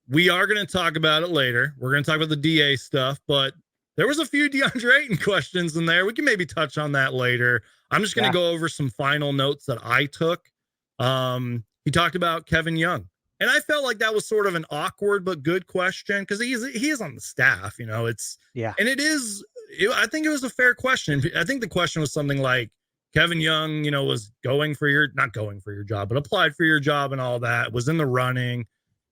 we are going to talk about it later. We're going to talk about the DA stuff, but there was a few DeAndre Ayton questions in there. We can maybe touch on that later. I'm just going to go over some final notes that I took. He talked about Kevin Young, and I felt like that was sort of an awkward but good question because he is on the staff. You know, and it is. I think it was a fair question. I think the question was something like Kevin Young, you know, was not going for your job, but applied for your job and all that, was in the running.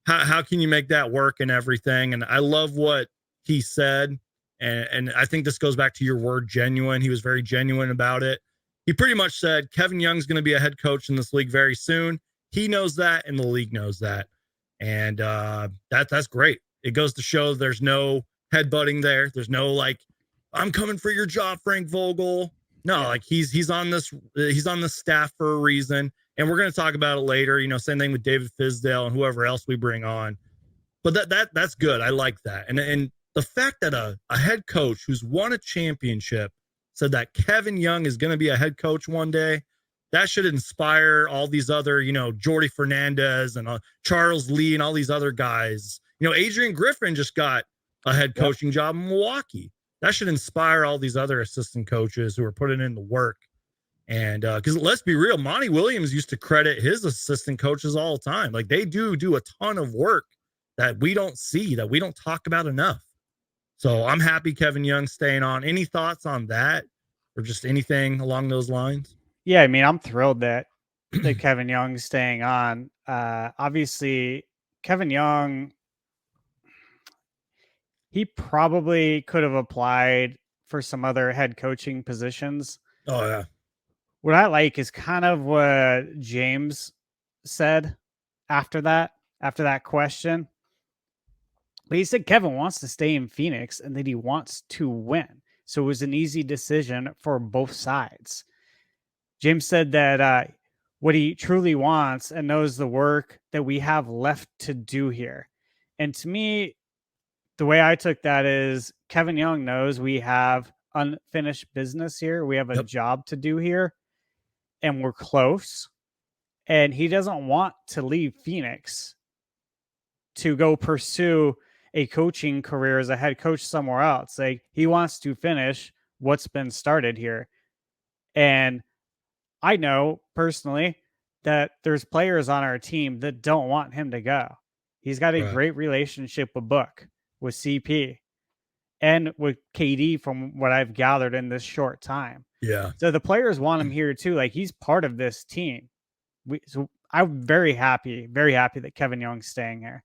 How can you make that work and everything? And I love what he said. And I think this goes back to your word genuine. He was very genuine about it. He pretty much said Kevin Young's going to be a head coach in this league very soon. He knows that, and the league knows that. And that's great. It goes to show there's no headbutting there. There's no like, I'm coming for your job, Frank Vogel. No, like he's on this staff for a reason. And we're going to talk about it later. You know, same thing with David Fizdale and whoever else we bring on. But that's good. I like that. And the fact that a head coach who's won a championship said that Kevin Young is going to be a head coach one day, that should inspire all these other, you know, Jordy Fernandez and Charles Lee and all these other guys. You know, Adrian Griffin just got a head coaching job in Milwaukee. That should inspire all these other assistant coaches who are putting in the work. And because let's be real, Monty Williams used to credit his assistant coaches all the time. Like they do a ton of work that we don't see, that we don't talk about enough. So I'm happy Kevin Young's staying on. Any thoughts on that or just anything along those lines? Yeah, I mean, I'm thrilled that Kevin Young's staying on. Obviously, Kevin Young, he probably could have applied for some other head coaching positions. Oh, yeah. What I like is kind of what James said after that question. But he said Kevin wants to stay in Phoenix and that he wants to win. So it was an easy decision for both sides. James said that what he truly wants and knows the work that we have left to do here. And to me, the way I took that is Kevin Young knows we have unfinished business here. We have a job to do here and we're close. And he doesn't want to leave Phoenix to go pursue a coaching career as a head coach somewhere else. Like he wants to finish what's been started here. And I know personally that there's players on our team that don't want him to go. He's got a great relationship with Book, with CP, and with KD from what I've gathered in this short time. Yeah. So the players want him here too. Like he's part of this team. So I'm very happy that Kevin Young's staying here.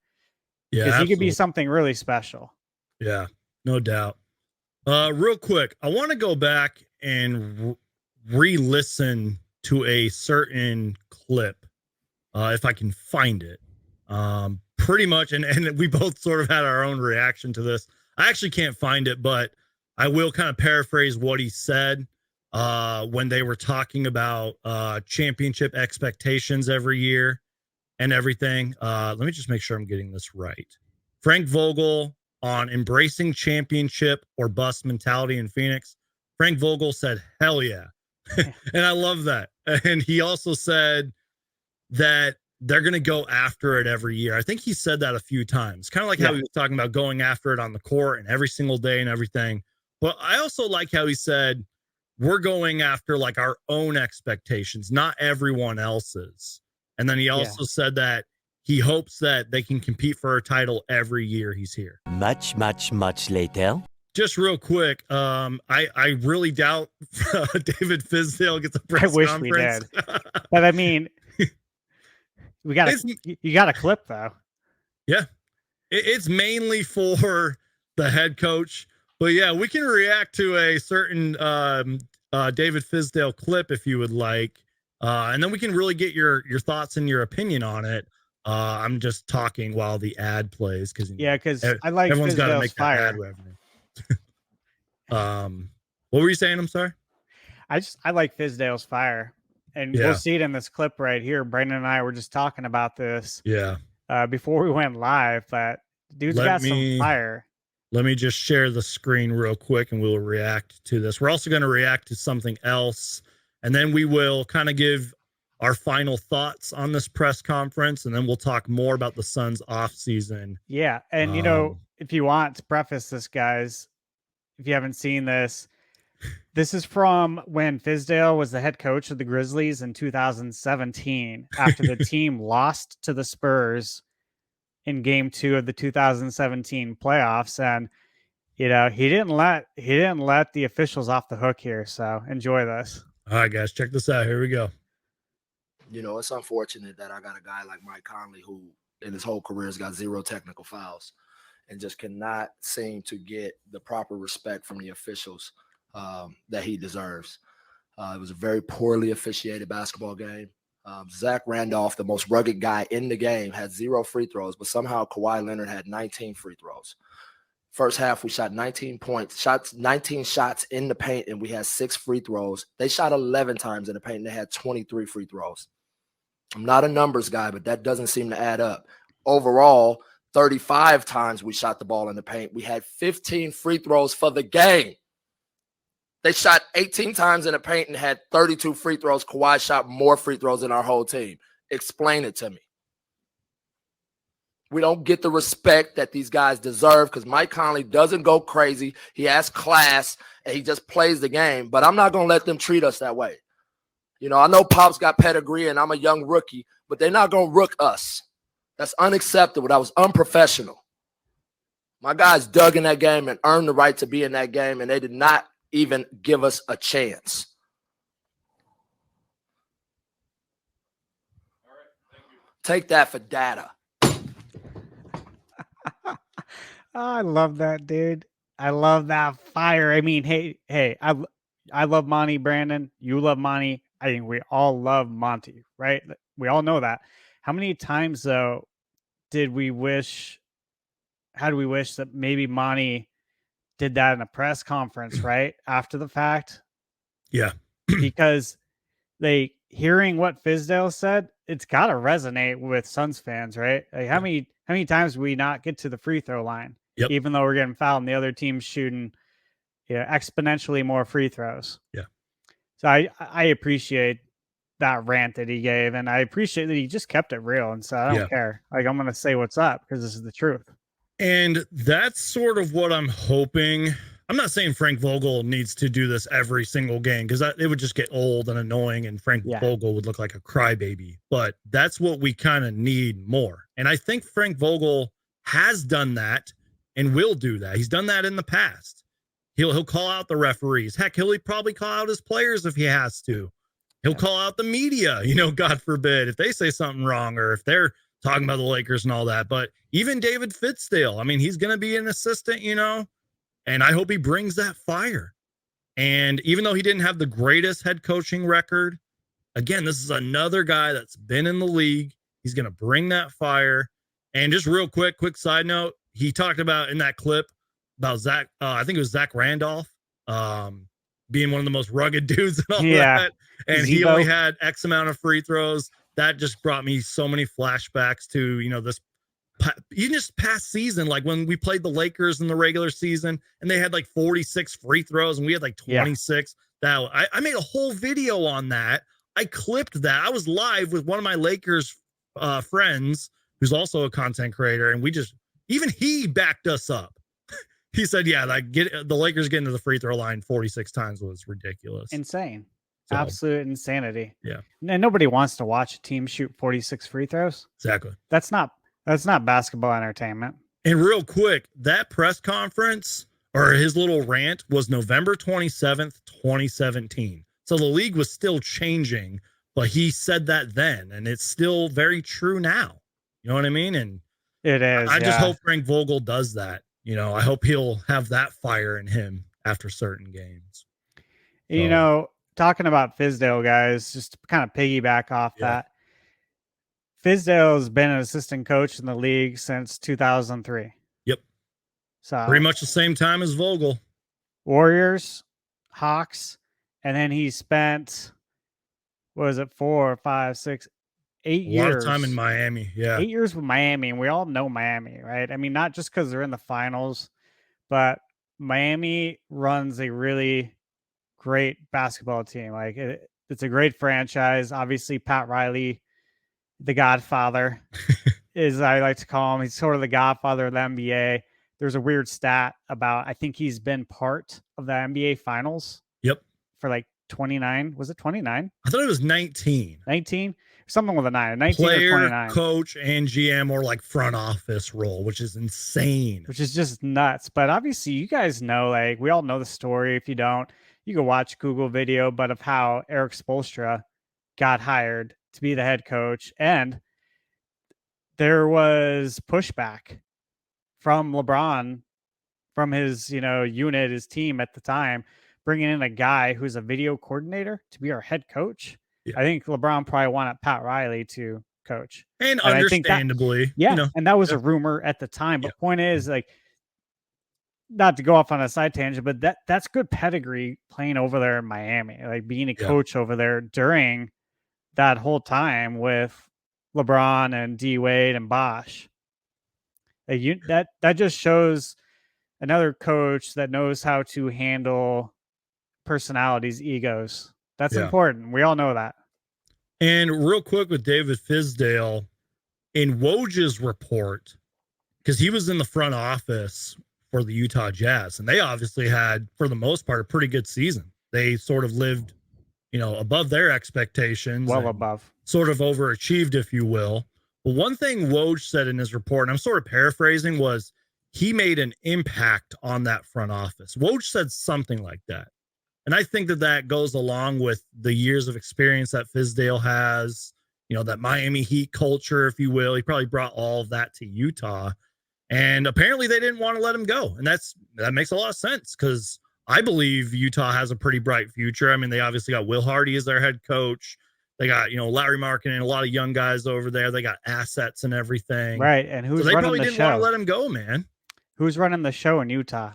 Yeah. Because he could be something really special. Yeah, no doubt. Real quick, I want to go back and re-listen to a certain clip, if I can find it. Pretty much, and we both sort of had our own reaction to this. I actually can't find it, but I will kind of paraphrase what he said when they were talking about championship expectations every year and everything. Let me just make sure I'm getting this right. Frank Vogel on embracing championship or bust mentality in Phoenix. Frank Vogel said, hell yeah. And I love that. And he also said that they're going to go after it every year. I think he said that a few times, kind of like how he was talking about going after it on the court and every single day and everything. But I also like how he said, we're going after like our own expectations, not everyone else's. And then he also said that he hopes that they can compete for a title every year he's here. Much later. Just real quick, I really doubt David Fizdale gets a press conference. I wish we did. But I mean, you got a clip though. Yeah. It's mainly for the head coach. But yeah, we can react to a certain David Fizdale clip if you would like. And then we can really get your thoughts and your opinion on it. I'm just talking while the ad plays because I like everyone's got to make fire. that ad revenue. What were you saying? I'm sorry. I like Fizdale's fire, and we'll see it in this clip right here. Brandon and I were just talking about this. Yeah. Before we went live, but dude's got some fire. Let me just share the screen real quick, and we'll react to this. We're also going to react to something else, and then we will kind of give our final thoughts on this press conference, and then we'll talk more about the Suns off season. Yeah. And, if you want to preface this, guys, if you haven't seen this, this is from when Fizdale was the head coach of the Grizzlies in 2017 after the team lost to the Spurs in game 2 of the 2017 playoffs. And, he didn't let the officials off the hook here. So enjoy this. All right, guys, check this out. Here we go. It's unfortunate that I got a guy like Mike Conley who in his whole career has got 0 technical fouls and just cannot seem to get the proper respect from the officials that he deserves. It was a very poorly officiated basketball game. Zach Randolph, the most rugged guy in the game, had 0 free throws, but somehow Kawhi Leonard had 19 free throws. First half, we shot 19 shots in the paint, and we had 6 free throws. They shot 11 times in the paint, and they had 23 free throws. I'm not a numbers guy, but that doesn't seem to add up. Overall, 35 times we shot the ball in the paint. We had 15 free throws for the game. They shot 18 times in the paint and had 32 free throws. Kawhi shot more free throws than our whole team. Explain it to me. We don't get the respect that these guys deserve because Mike Conley doesn't go crazy. He has class, and he just plays the game. But I'm not going to let them treat us that way. I know Pop's got pedigree, and I'm a young rookie, but they're not going to rook us. That's unacceptable. That was unprofessional. My guys dug in that game and earned the right to be in that game, and they did not even give us a chance. All right, thank you. Take that for data. I love that, dude. I love that fire. I mean, hey, I love Monty, Brandon. You love Monty. I think we all love Monty, right? We all know that. How many times, though, how do we wish that maybe Monty did that in a press conference, right? After the fact? Yeah. Because hearing what Fizdale said, it's got to resonate with Suns fans, right? Like how many times do we not get to the free throw line, even though we're getting fouled and the other team's shooting exponentially more free throws? Yeah. So I appreciate that rant that he gave, and I appreciate that he just kept it real and said, I don't care. Like, I'm going to say what's up because this is the truth. And that's sort of what I'm hoping. I'm not saying Frank Vogel needs to do this every single game because it would just get old and annoying, and Frank Vogel would look like a crybaby. But that's what we kind of need more. And I think Frank Vogel has done that and will do that. He's done that in the past. He'll call out the referees. Heck, he'll probably call out his players if he has to. He'll call out the media, God forbid, if they say something wrong or if they're talking about the Lakers and all that. But even David Fizdale, I mean, he's going to be an assistant, and I hope he brings that fire. And even though he didn't have the greatest head coaching record, again, this is another guy that's been in the league. He's going to bring that fire. And just real quick side note, he talked about in that clip about Zach, I think it was Zach Randolph, being one of the most rugged dudes and all that. And he only had X amount of free throws. That just brought me so many flashbacks to, this even just past season, like when we played the Lakers in the regular season and they had like 46 free throws and we had like 26. That I made a whole video on that. I clipped that. I was live with one of my Lakers friends who's also a content creator. And even he backed us up. He said, the Lakers getting to the free throw line 46 times was ridiculous. Insane. So, absolute insanity. Yeah. And nobody wants to watch a team shoot 46 free throws. Exactly. That's not basketball entertainment. And real quick, that press conference or his little rant was November 27th, 2017. So the league was still changing, but he said that then, and it's still very true now. You know what I mean? And it is. I just hope Frank Vogel does that. I hope he'll have that fire in him after certain games. Talking about Fizdale, guys, just to kind of piggyback off that. Fizdale's been an assistant coach in the league since 2003. Yep. So pretty much the same time as Vogel. Warriors, Hawks, and then he spent, 4, 5, 6, 8 years. A lot of time in Miami. Yeah. 8 years with Miami, and we all know Miami, right? I mean, not just because they're in the finals, but Miami runs a really great basketball team. Like It's a great franchise. Obviously, Pat Riley, the Godfather, is I like to call him. He's sort of the Godfather of the NBA. There's a weird stat about I think he's been part of the NBA Finals. Yep. For like 29. Was it 29? I thought it was 19. 19? Something with a 9. 19 Player, or 29. coach, and GM, or like front office role, which is insane. Which is just nuts. But obviously, you guys know, like, we all know the story. If you don't, you can watch Google video, but of how Eric Spoelstra got hired to be the head coach. And there was pushback from LeBron, from his, unit, his team at the time, bringing in a guy who's a video coordinator to be our head coach. Yeah. I think LeBron probably wanted Pat Riley to coach. And understandably. And that was a rumor at the time. But point is, like, not to go off on a side tangent, but that's good pedigree playing over there in Miami, like being a coach over there during that whole time with LeBron and D Wade and Bosh. That just shows another coach that knows how to handle personalities, egos. That's important. We all know that. And real quick with David Fizdale, in Woj's report, because he was in the front office for the Utah Jazz, and they obviously had, for the most part, a pretty good season. They sort of lived, above their expectations. Well above. Sort of overachieved, if you will. But one thing Woj said in his report, and I'm sort of paraphrasing, was he made an impact on that front office. Woj said something like that. And I think that goes along with the years of experience that Fizdale has, that Miami Heat culture, if you will. He probably brought all of that to Utah. And apparently they didn't want to let him go. And that makes a lot of sense, because I believe Utah has a pretty bright future. I mean, they obviously got Will Hardy as their head coach. They got, Larry Markkinen and a lot of young guys over there. They got assets and everything. Right. And who's they running probably the didn't show? want to let him go, man. Who's running the show in Utah?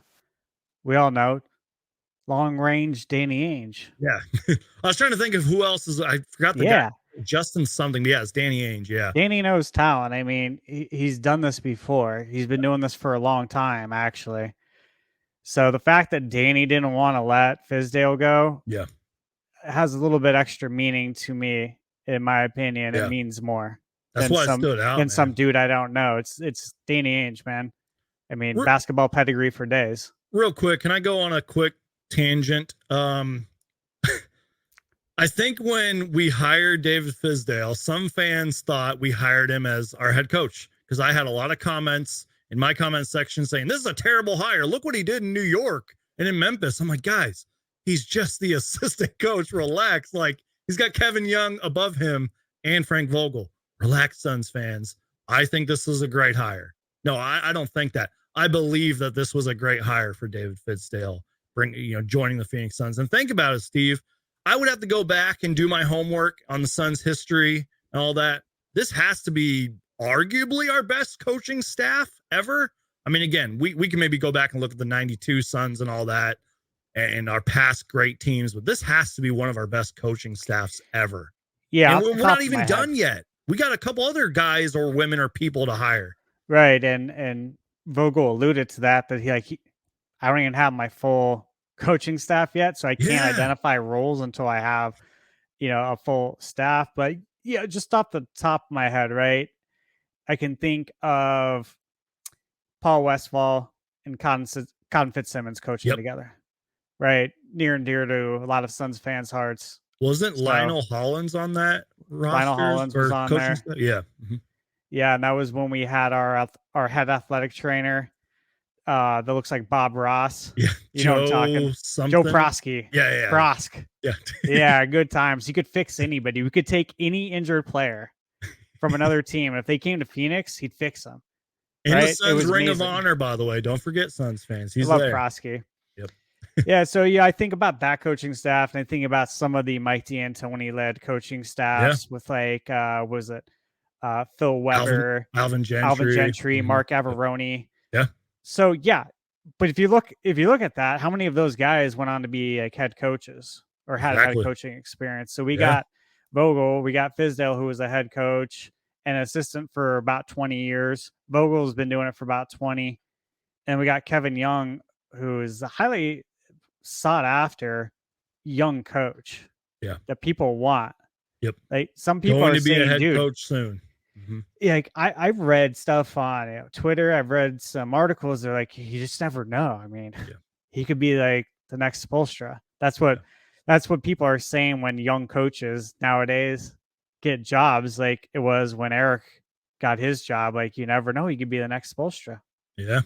We all know. Long range Danny Ainge. Yeah. I was trying to think of who else is. I forgot the guy. Justin something. But yeah, it's Danny Ainge. Yeah. Danny knows talent. I mean, he's done this before. He's been doing this for a long time, actually. So the fact that Danny didn't want to let Fizdale go has a little bit extra meaning to me, in my opinion. It means more. That's why it stood out. Than some dude I don't know. It's Danny Ainge, man. I mean, basketball pedigree for days. Real quick, can I go on a quick tangent? I think when we hired David Fizdale, some fans thought we hired him as our head coach, because I had a lot of comments in my comment section saying, this is a terrible hire. Look what he did in New York and in Memphis. I'm like, guys, he's just the assistant coach. Relax. Like, he's got Kevin Young above him and Frank Vogel. Relax, Suns fans. I think this is a great hire. No, I don't think that. I believe that this was a great hire for David Fizdale, joining the Phoenix Suns. And think about it, Steve. I would have to go back and do my homework on the Suns' history and all that. This has to be arguably our best coaching staff ever. I mean, again, we can maybe go back and look at the 92 Suns and all that and our past great teams, but this has to be one of our best coaching staffs ever. Yeah. And we're not even done yet. We got a couple other guys or women or people to hire. Right. And Vogel alluded to that I don't even have my full coaching staff yet, so I can't identify roles until I have, a full staff. But just off the top of my head, right, I can think of Paul Westphal and Cotton Fitzsimmons coaching together, right? Near and dear to a lot of Suns fans' hearts. Wasn't Lionel Hollins on that roster? Lionel Hollins was on there. Staff? Yeah. Mm-hmm. Yeah, and that was when we had our head athletic trainer that looks like Bob Ross. Yeah, know what I'm talking. Joe Prosky. Yeah. Prosk. Yeah. Yeah, good times. He could fix anybody. We could take any injured player from another team. If they came to Phoenix, he'd fix them. And the Suns Ring of Honor, by the way. Don't forget Suns fans. He's there. I love Prosky. Yep. Yeah, so I think about that coaching staff, and I think about some of the Mike D'Antoni led coaching staffs with was it Phil Weber, Alvin Gentry, Mark Averoni. Yeah. So but if you look at that, how many of those guys went on to be like head coaches or had head coaching experience? So we got Vogel, we got Fizdale, who was a head coach and assistant for about 20 years. Vogel's been doing it for about 20. And we got Kevin Young, who is a highly sought after young coach. that people want. Yep. Like some people Going are to be a saying, head dude, coach soon. yeah, like I've read stuff on Twitter. I've read some articles. They're like, you just never know. I mean, he could be like the next Spoelstra. That's what people are saying when young coaches nowadays get jobs. Like it was when Eric got his job. Like you never know. He could be the next Spoelstra. Yeah.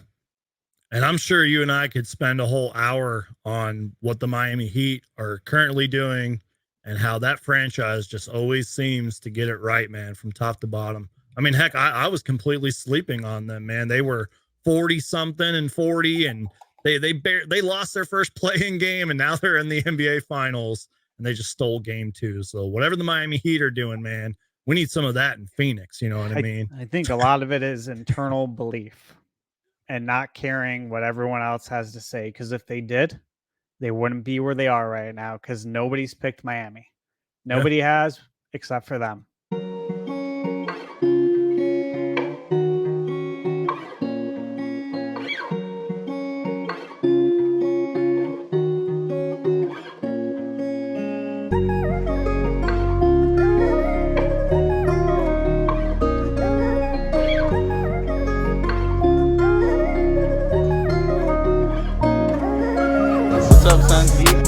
And I'm sure you and I could spend a whole hour on what the Miami Heat are currently doing and how that franchise just always seems to get it right, man, from top to bottom. I mean, heck, I was completely sleeping on them, man. They were 40 something and 40, and they lost their first playing game, and now they're in the NBA finals, and they just stole game 2. So whatever the Miami Heat are doing, man, we need some of that in Phoenix. You know what I mean? I think a lot of it is internal belief and not caring what everyone else has to say. Because if they did, they wouldn't be where they are right now, because nobody's picked Miami. Nobody has except for them. What's up, Suns Geek?